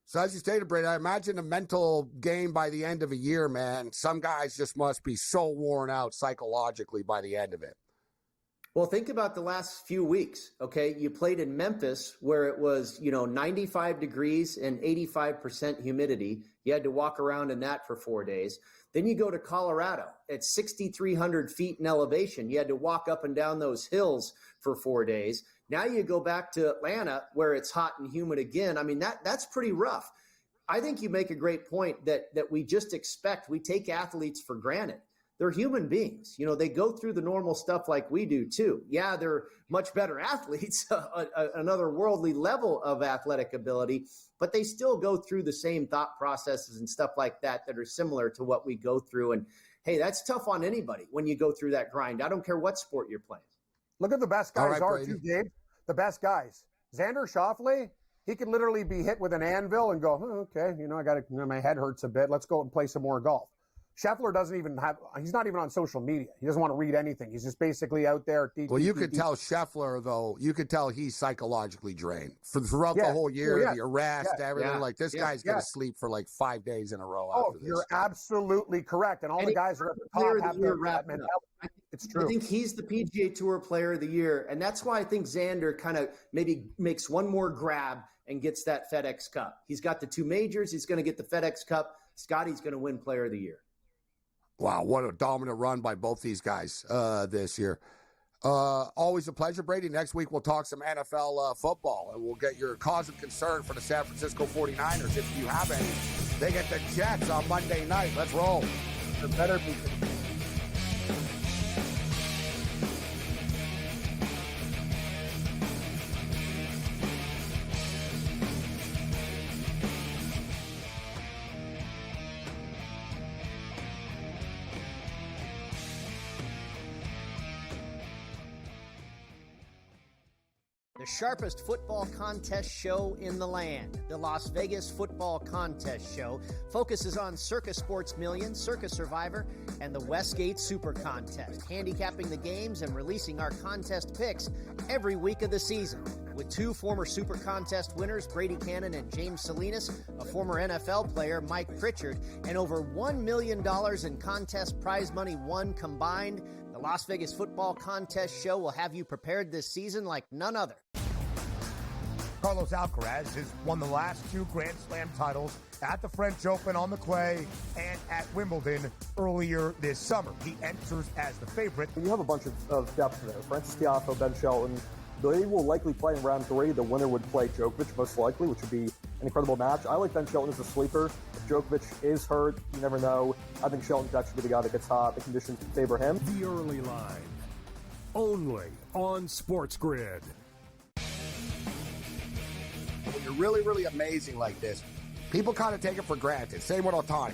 So as you stated, Brady, I imagine a mental game by the end of a year, man. Some guys just must be so worn out psychologically by the end of it. Well, think about the last few weeks, okay? You played in Memphis where it was, 95 degrees and 85% humidity. You had to walk around in that for 4 days. Then you go to Colorado at 6,300 feet in elevation. You had to walk up and down those hills for 4 days. Now you go back to Atlanta where it's hot and humid again. I mean, that's pretty rough. I think you make a great point that we just expect. We take athletes for granted. They're human beings. They go through the normal stuff like we do too. Yeah, they're much better athletes, another worldly level of athletic ability, but they still go through the same thought processes and stuff like that are similar to what we go through. And hey, that's tough on anybody when you go through that grind. I don't care what sport you're playing. Look at the best guys too, Gabe. The best guys. Xander Schauffele, he could literally be hit with an anvil and go, okay, my head hurts a bit. Let's go and play some more golf. Scheffler he's not even on social media. He doesn't want to read anything. He's just basically out there. You could tell Scheffler, though, he's psychologically drained. Throughout the whole year, the arrest, everything. Like, this guy's going to sleep for like 5 days in a row after this. You're absolutely correct. And all the guys are at the top have that mentality. It's true. I think he's the PGA Tour Player of the Year, and that's why I think Xander kind of maybe makes one more grab and gets that FedEx Cup. He's got the 2 majors. He's going to get the FedEx Cup. Scotty's going to win Player of the Year. Wow, what a dominant run by both these guys this year. Always a pleasure, Brady. Next week we'll talk some NFL football, and we'll get your cause of concern for the San Francisco 49ers, if you have any. They get the Jets on Monday night. Let's roll. There better be. The sharpest football contest show in the land, the Las Vegas Football Contest Show, focuses on Circus Sports Million, Circus Survivor, and the Westgate Super Contest, handicapping the games and releasing our contest picks every week of the season. With 2 former Super Contest winners, Brady Cannon and James Salinas, a former NFL player, Mike Pritchard, and over $1 million in contest prize money won combined, the Las Vegas Football Contest Show will have you prepared this season like none other. Carlos Alcaraz has won the last 2 Grand Slam titles at the French Open on the clay and at Wimbledon earlier this summer. He enters as the favorite. You have a bunch of depth there. Francis Tiafoe, Ben Shelton. They will likely play in round 3. The winner would play Djokovic, most likely, which would be an incredible match. I like Ben Shelton as a sleeper. If Djokovic is hurt, you never know. I think Shelton's actually be the guy that gets hot. The conditions favor him. The early line, only on SportsGrid. When you're really, really amazing like this, people kind of take it for granted. Same with Ohtani,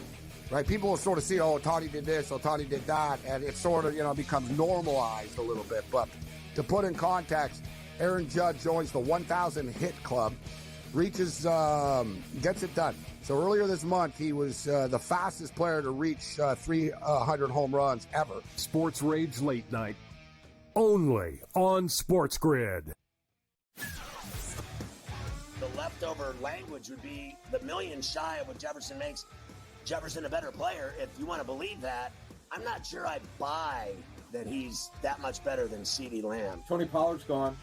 right? People will sort of see, Ohtani did this, Ohtani did that, and it sort of, becomes normalized a little bit. But to put in context, Aaron Judge joins the 1,000 hit club, gets it done. So earlier this month, he was the fastest player to reach 300 home runs ever. SportsRage Late Night, only on SportsGrid. The leftover language would be the million shy of what Jefferson makes. Jefferson a better player, if you want to believe that. I'm not sure I buy that he's that much better than CeeDee Lamb. Tony Pollard's gone.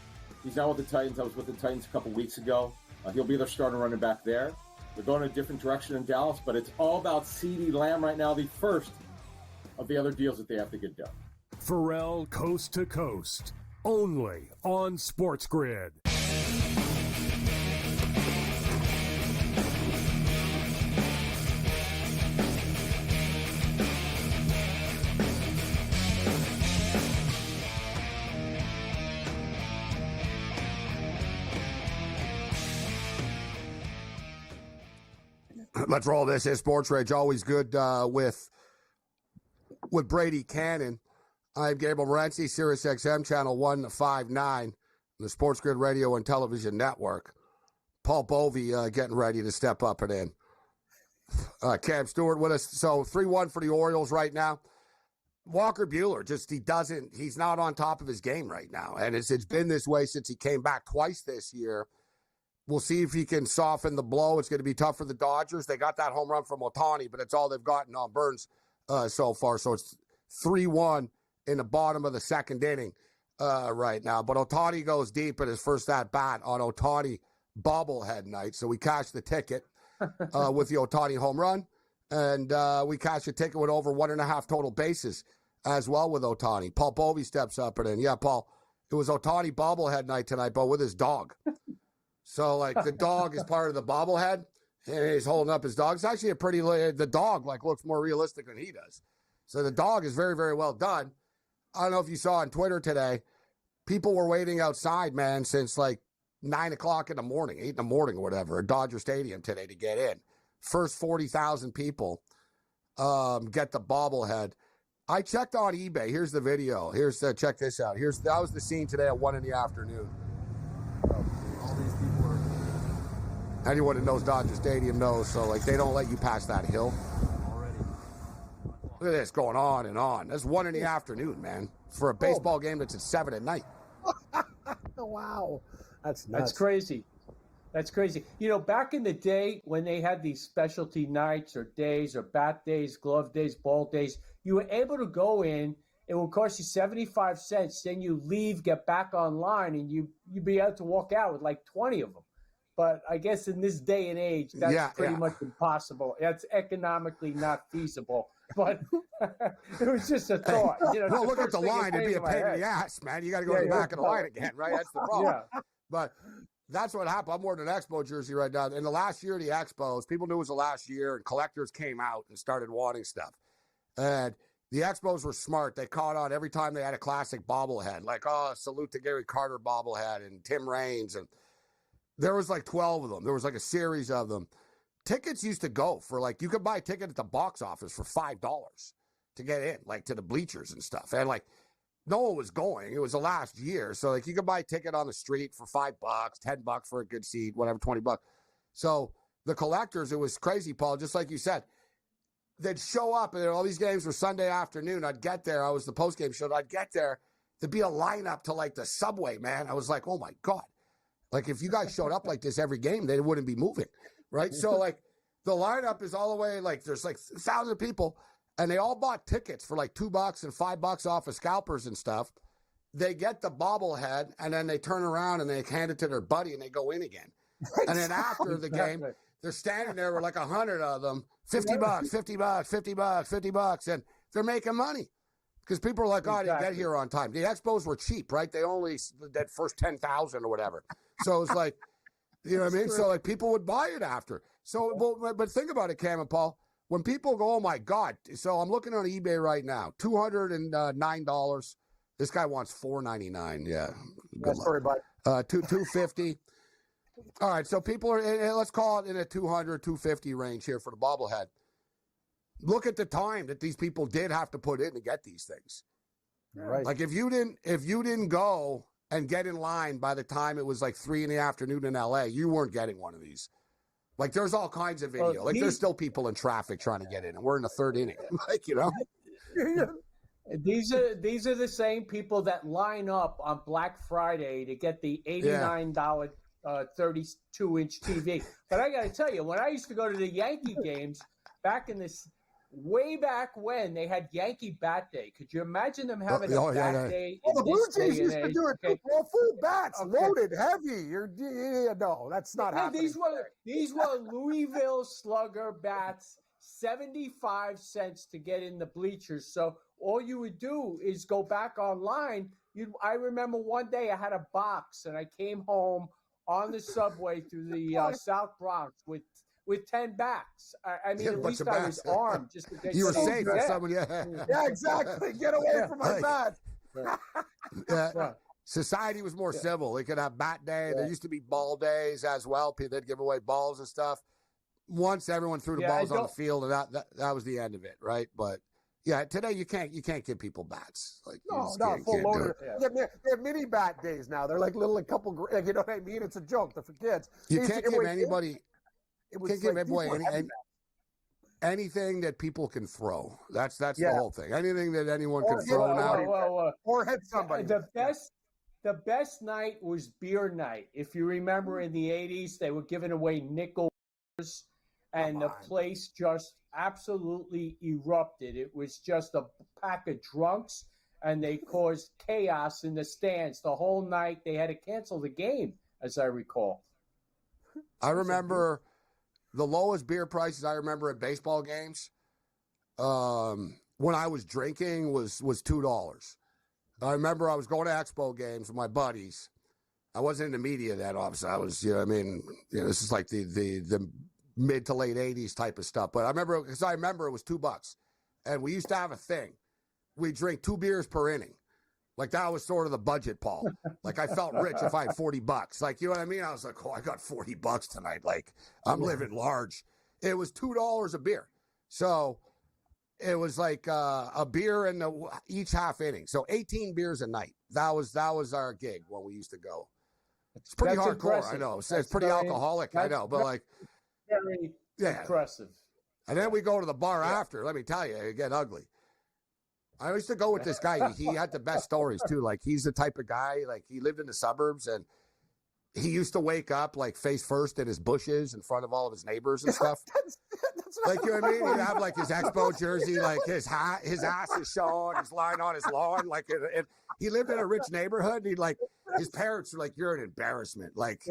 He's now with the Titans. I was with the Titans a couple weeks ago. He'll be their starting running back there. They're going a different direction in Dallas, but it's all about CeeDee Lamb right now, the first of the other deals that they have to get done. Pharrell Coast to Coast, only on SportsGrid. Let's roll this. It's SportsRage. Always good with Brady Cannon. I'm Gabriel Morency, Sirius XM Channel 159, the SportsGrid Radio and Television Network. Paul Bovey getting ready to step up and in. Cam Stewart with us. So 3-1 for the Orioles right now. Walker Buehler, he's not on top of his game right now. And it's been this way since he came back twice this year. We'll see if he can soften the blow. It's going to be tough for the Dodgers. They got that home run from Ohtani, but it's all they've gotten on Burns so far. So it's 3-1 in the bottom of the second inning right now. But Ohtani goes deep in his first at-bat on Ohtani bobblehead night. So we cashed the ticket with the Ohtani home run. And we cashed a ticket with over 1.5 total bases as well with Ohtani. Paul Bovey steps up and in. Yeah, Paul, it was Ohtani bobblehead night tonight, but with his dog. So, like, the dog is part of the bobblehead, and he's holding up his dog. It's actually the dog, like, looks more realistic than he does. So the dog is very, very well done. I don't know if you saw on Twitter today, people were waiting outside, man, since, like, 9 o'clock in the morning, 8 in the morning or whatever, at Dodger Stadium today to get in. First 40,000 people get the bobblehead. I checked on eBay. Here's the video. Check this out. That was the scene today at 1 in the afternoon. All these people are. Anyone that knows Dodger Stadium knows. So, like, they don't let you pass that hill. Already. Look at this going on and on. That's 1 in the afternoon, man. For a baseball game that's at 7 at night. Wow. That's nuts. That's crazy. That's crazy. You know, back in the day when they had these specialty nights or days or bat days, glove days, ball days, you were able to go in. It would cost you 75 cents. Then you leave, get back online, and you'd be able to walk out with like 20 of them. But I guess in this day and age, that's pretty much impossible. That's economically not feasible. But it was just a thought. You know, well, look at the line. It'd be a pain in the ass, man. You got to go to the back of the line again, right? That's the problem. Yeah. But that's what happened. I'm wearing an Expo jersey right now. In the last year of the Expos, people knew it was the last year, and collectors came out and started wanting stuff. And the Expos were smart. They caught on every time they had a classic bobblehead, like, salute to Gary Carter bobblehead and Tim Raines. And there was like 12 of them. There was like a series of them. Tickets used to go for like, you could buy a ticket at the box office for $5 to get in, like to the bleachers and stuff. And like, no one was going. It was the last year. So like you could buy a ticket on the street for $5, $10 for a good seat, whatever, $20. So the collectors, it was crazy, Paul, just like you said. They'd show up and all these games were Sunday afternoon. I'd get there. I was the post-game show. I'd get there. There'd be a lineup to like the subway, man. I was like, oh my God. Like if you guys showed up like this every game, they wouldn't be moving, right? So like the lineup is all the way, like there's like 1,000 people. And they all bought tickets for like $2 and $5 off of scalpers and stuff. They get the bobblehead, and then they turn around and they hand it to their buddy, and they go in again. And then after the game, they're standing there with like 100 of them, $50, $50, $50, $50, and they're making money because people are like, oh, I didn't get here on time. The Expos were cheap, right? They only did first 10,000 or whatever. So it's like, you know what I mean? So like people would buy it after. So, but think about it, Cam and Paul. When people go, oh, my God. So I'm looking on eBay right now, $209. This guy wants $499. Yeah. That's very much. $250. All right. So people are, let's call it in a $200, $250 range here for the bobblehead. Look at the time that these people did have to put in to get these things. Right. Like if you didn't go and get in line by the time it was like 3 PM in LA, you weren't getting one of these. Like, there's all kinds of video. Like, there's still people in traffic trying to get in, and we're in the third inning. Like, you know? These are the same people that line up on Black Friday to get the $89 32-inch TV. But I got to tell you, when I used to go to the Yankee games back in this way back when they had Yankee Bat Day. Could you imagine them having a bat day? Well, the Blue Jays used to do it. Well, full bats, loaded, heavy. No, that's not happening. These were Louisville Slugger bats, 75 cents to get in the bleachers. So all you would do is go back online. I remember one day I had a box and I came home on the subway through the South Bronx with 10 bats. I mean, at least I was armed. Just to get you were safe. Yeah, exactly. Get away from my bat. Society was more civil. They could have bat day. There used to be ball days as well. They'd give away balls and stuff. Once everyone threw the balls on the field, and that was the end of it, right? But yeah, today you can't give people bats. Like full loader. They have mini bat days now. They're like little couple. You know what I mean? It's a joke. They're for kids. You can't give anybody. Can't give everybody anything that people can throw. That's the whole thing. Anything that anyone can throw now. Or hit somebody. The The best night was beer night. If you remember in the 80s, they were giving away nickel beers, and the place just absolutely erupted. It was just a pack of drunks, and they caused chaos in the stands the whole night. They had to cancel the game, as I recall. I remember the lowest beer prices I remember at baseball games when I was drinking was $2. I remember I was going to Expo games with my buddies. I wasn't in the media then, obviously. I was, this is like the mid to late 80s type of stuff. But I remember it was $2. And we used to have a thing. We drink 2 beers per inning. Like, that was sort of the budget, Paul. Like, I felt rich if I had $40. Like, you know what I mean? I was like, I got $40 tonight. Like, I'm living large. It was $2 a beer. So it was like a beer in each half inning. So 18 beers a night. That was our gig when we used to go. It's pretty hardcore, impressive. I know. It's pretty alcoholic, I know. But, like, very impressive. And then we go to the bar after. Let me tell you, it get ugly. I used to go with this guy. He had the best stories, too. Like, he's the type of guy, like, he lived in the suburbs, and he used to wake up, like, face first in his bushes in front of all of his neighbors and stuff. That's like, you know what I mean? He'd have, like, his Expo jersey, like, his ass is showing, he's lying on his lawn. Like, he lived in a rich neighborhood. He'd, like, his parents were like, you're an embarrassment. Like,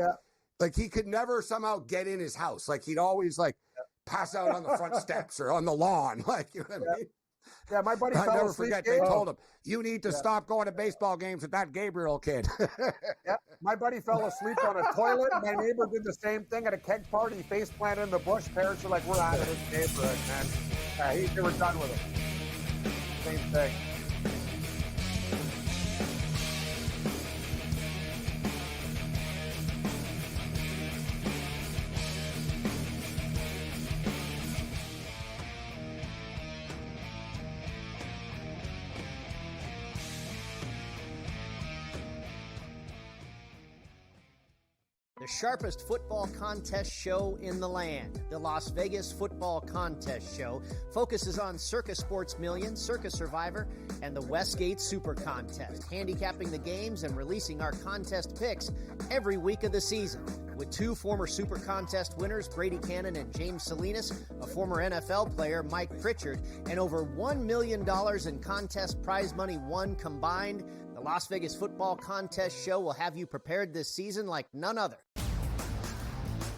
like, he could never somehow get in his house. Like, he'd always, like, pass out on the front steps or on the lawn. Like, you know what I mean? Yeah, my buddy fell never asleep. Forget, they told him, you need to stop going to baseball games with that Gabriel kid. My buddy fell asleep on a toilet. My neighbor did the same thing at a keg party. He face planted in the bush. Parents were like, we're out of this neighborhood, man. They were done with him. Same thing. The sharpest football contest show in the land, the Las Vegas Football Contest Show, focuses on Circus Sports Million, Circus Survivor, and the Westgate Super Contest, handicapping the games and releasing our contest picks every week of the season. With 2 former Super Contest winners, Brady Cannon and James Salinas, a former NFL player, Mike Pritchard, and over $1 million in contest prize money won combined, the Las Vegas Football Contest Show will have you prepared this season like none other.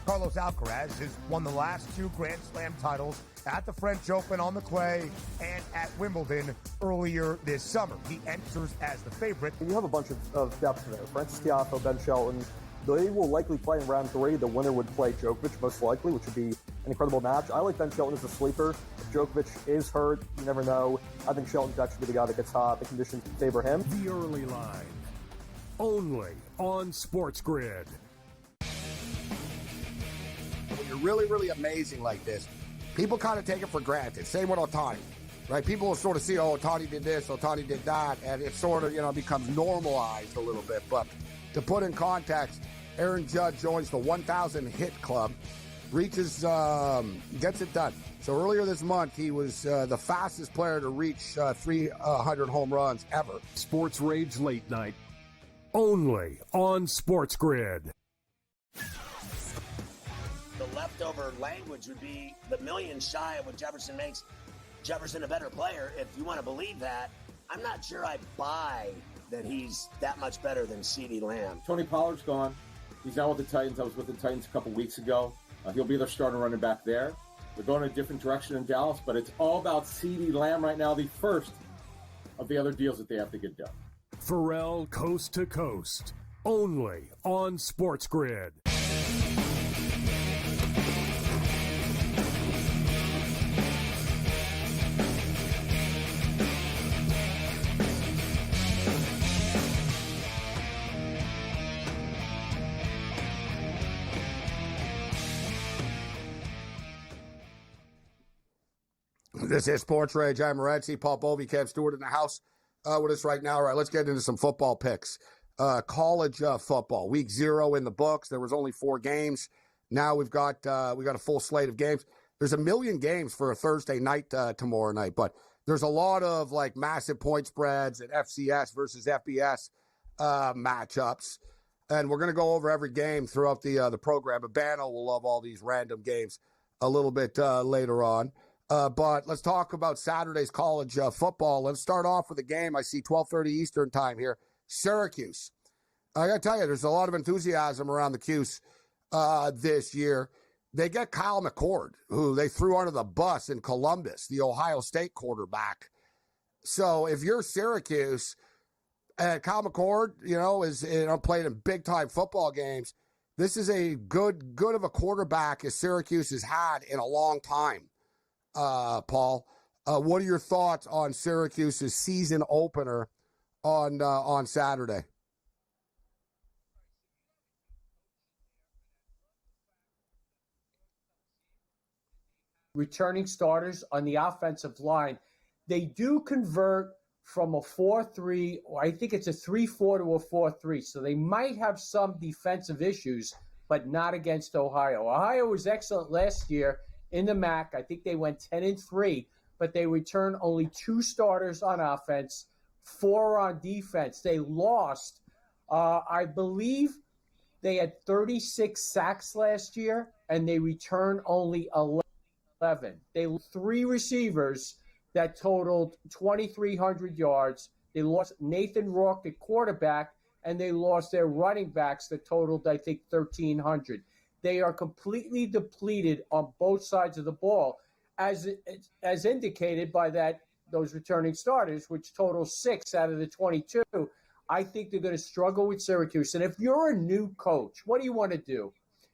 Carlos Alcaraz has won the last 2 Grand Slam titles at the French Open on the clay and at Wimbledon earlier this summer. He enters as the favorite. You have a bunch of depth there. Francis Tiafoe, Ben Shelton. They will likely play in round 3. The winner would play Djokovic, most likely, which would be an incredible match. I like Ben Shelton as a sleeper. If Djokovic is hurt, you never know. I think Shelton's actually be the guy that gets hot. The conditions favor him. The early line, only on SportsGrid. When you're really, really amazing like this, people kind of take it for granted. Same with Ohtani, right? People will sort of see, Ohtani did this, Ohtani did that, and it sort of, becomes normalized a little bit. But to put in context, Aaron Judge joins the 1,000 hit club, gets it done. So earlier this month, he was the fastest player to reach 300 home runs ever. SportsRage Late Night, only on SportsGrid. The leftover language would be the million shy of what Jefferson makes. Jefferson a better player, if you want to believe that. I'm not sure I buy that he's that much better than CeeDee Lamb. Tony Pollard's gone. He's now with the Titans. I was with the Titans a couple weeks ago. He'll be their starting running back there. They're going a different direction in Dallas, but it's all about CeeDee Lamb right now, the first of the other deals that they have to get done. Pharrell Coast to Coast, only on SportsGrid. This is SportsRage. I'm Morency. Paul Bovey, Kev Stewart in the house with us right now. All right, let's get into some football picks. College football, week 0 in the books. There was only 4 games. Now we've got a full slate of games. There's a million games for a Thursday night tomorrow night, but there's a lot of like massive point spreads at FCS versus FBS. matchups. And we're going to go over every game throughout the program. But Bano will love all these random games a little bit later on. But let's talk about Saturday's college football. Let's start off with a game. I see 12:30 Eastern time here. Syracuse. I got to tell you, there's a lot of enthusiasm around the Cuse this year. They get Kyle McCord, who they threw under the bus in Columbus, the Ohio State quarterback. So if you're Syracuse, and Kyle McCord, is playing in big-time football games, this is a good of a quarterback as Syracuse has had in a long time. Paul, what are your thoughts on Syracuse's season opener on Saturday? Returning starters on the offensive line, they do convert from a 4-3, or I think it's a 3-4 to a 4-3. So they might have some defensive issues, but not against Ohio. Ohio was excellent last year in the MAC. I think they went 10-3, but they returned only 2 starters on offense, 4 on defense. They lost, I believe they had 36 sacks last year, and they returned only 11. They lost 3 receivers that totaled 2,300 yards. They lost Nathan Rourke at quarterback, and they lost their running backs that totaled, I think, 1,300. They are completely depleted on both sides of the ball, as indicated by those returning starters, which total 6 out of the 22. I think they're going to struggle with Syracuse. And if you're a new coach, what do you want to do?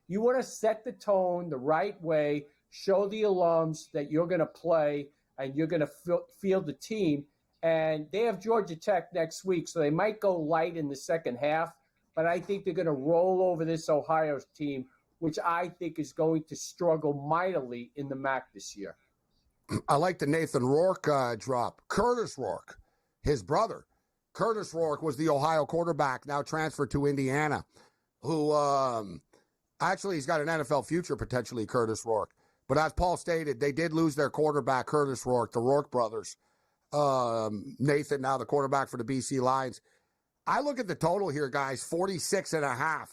You want to set the tone the right way, show the alums that you're going to play and you're going to field the team. And they have Georgia Tech next week, so they might go light in the second half. But I think they're going to roll over this Ohio team, which I think is going to struggle mightily in the MAC this year. I like the Nathan Rourke drop. Curtis Rourke, his brother. Curtis Rourke was the Ohio quarterback, now transferred to Indiana, who actually he's got an NFL future potentially, Curtis Rourke. But as Paul stated, they did lose their quarterback, Curtis Rourke, the Rourke brothers. Nathan, now the quarterback for the BC Lions. I look at the total here, guys, 46.5.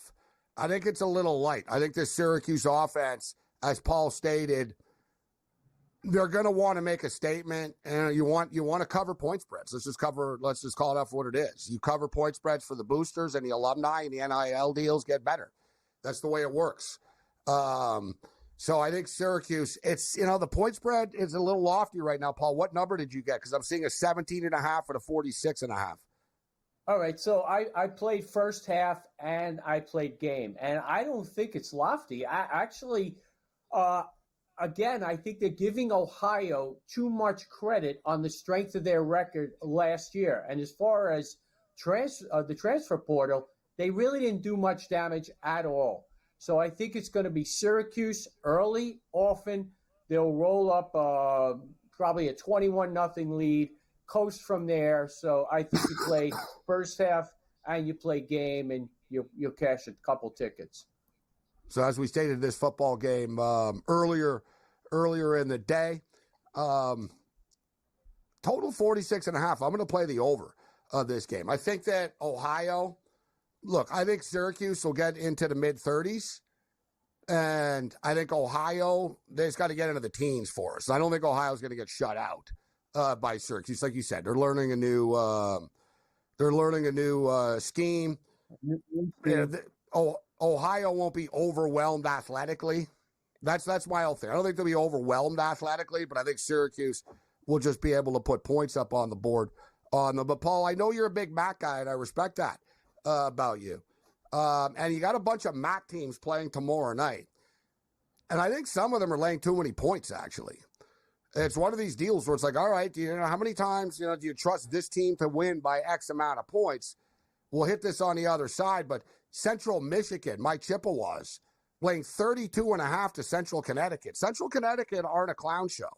I think it's a little light. I think this Syracuse offense, as Paul stated, they're going to want to make a statement, and you want to cover point spreads. Let's just call it out for what it is. You cover point spreads for the boosters and the alumni, and the NIL deals get better. That's the way it works. So I think Syracuse, it's, the point spread is a little lofty right now. Paul, what number did you get? Because I'm seeing a 17.5 and a 46.5. All right, so I played first half and I played game, and I don't think it's lofty. Again, I think they're giving Ohio too much credit on the strength of their record last year. And as far as the transfer portal, they really didn't do much damage at all. So I think it's going to be Syracuse early, often. They'll roll up probably a 21-0 lead, coast from there. So I think you play first half and you play game, and you'll cash a couple tickets. So as we stated, this football game earlier in the day, total 46.5. I'm going to play the over of this game. I think that Ohio, I think Syracuse will get into the mid-30s, and I think Ohio, they just got to get into the teens for us. I don't think Ohio's going to get shut out by Syracuse. Like you said, they're learning a new scheme. Ohio won't be overwhelmed athletically. That's my whole thing. I don't think they'll be overwhelmed athletically, but I think Syracuse will just be able to put points up on the board on them. But, Paul, I know you're a big MAC guy, and I respect that about you. And you got a bunch of MAC teams playing tomorrow night. And I think some of them are laying too many points, actually. It's one of these deals where it's like, all right, how many times do you trust this team to win by X amount of points? We'll hit this on the other side, but Central Michigan, my Chippewas, laying 32.5 to Central Connecticut. Central Connecticut aren't a clown show.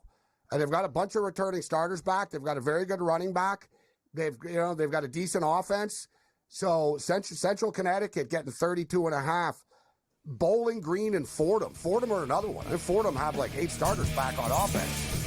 And they've got a bunch of returning starters back. They've got a very good running back. They've got a decent offense. So Central Connecticut getting 32.5. Bowling Green and Fordham. Fordham are another one. I think Fordham have like 8 starters back on offense.